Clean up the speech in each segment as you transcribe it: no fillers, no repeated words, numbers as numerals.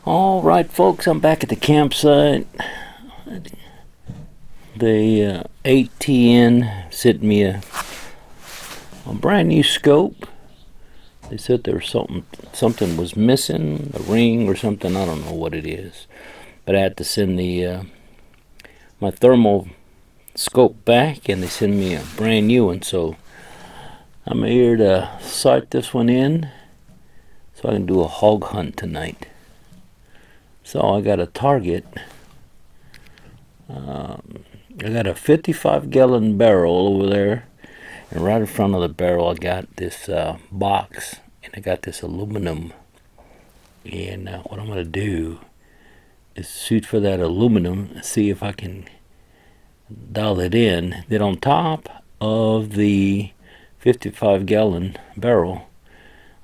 All right, folks, I'm back at the campsite. The ATN sent me a brand new scope. They said there was something was missing, a ring or something. I don't know what it is, but I had to send the my thermal scope back, and they sent me a brand new one. So I'm here to sight this one in, so I can do a hog hunt tonight. So I got a target. I got a 55-gallon barrel over there, and right in front of the barrel I got this box, and I got this aluminum. And what I'm going to do is shoot for that aluminum and see if I can dial it in. Then on top of the 55-gallon barrel,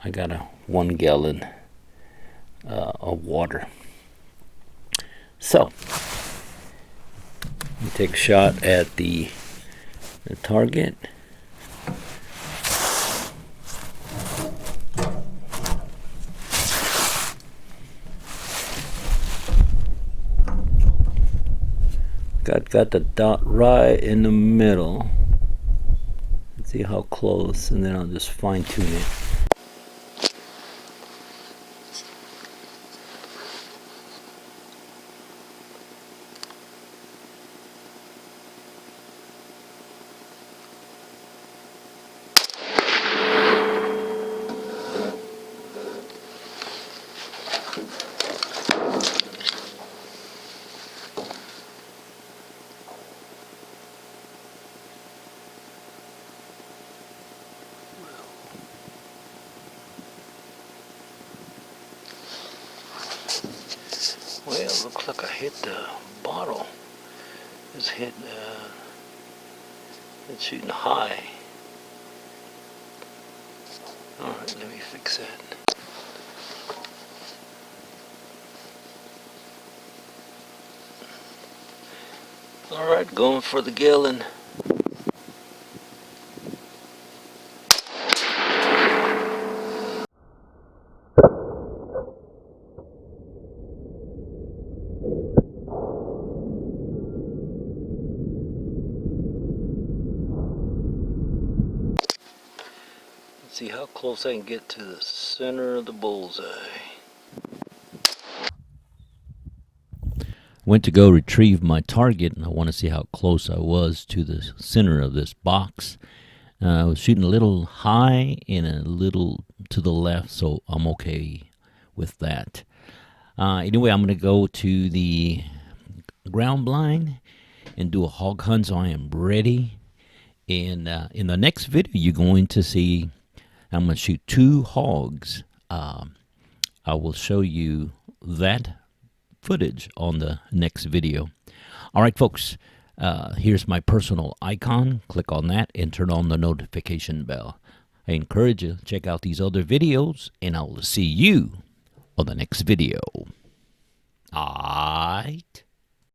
I got a 1 gallon of water. So let me take a shot at the target. Got the dot right in the middle. Let's see how close, and then I'll just fine tune it. Well, it looks like I hit the bottle. It's shooting high. Alright, let me fix that. Alright, going for the gallon. See how close I can get to the center of the bullseye. Went to go retrieve my target, and I want to see how close I was to the center of this box. I was shooting a little high and a little to the left, so I'm okay with that. Anyway, I'm going to go to the ground blind and do a hog hunt, so I am ready. And in the next video, you're going to see I'm going to shoot 2 hogs. I will show you that footage on the next video. All right, folks, here's my personal icon. Click on that and turn on the notification bell. I encourage you to check out these other videos, and I will see you on the next video. All right.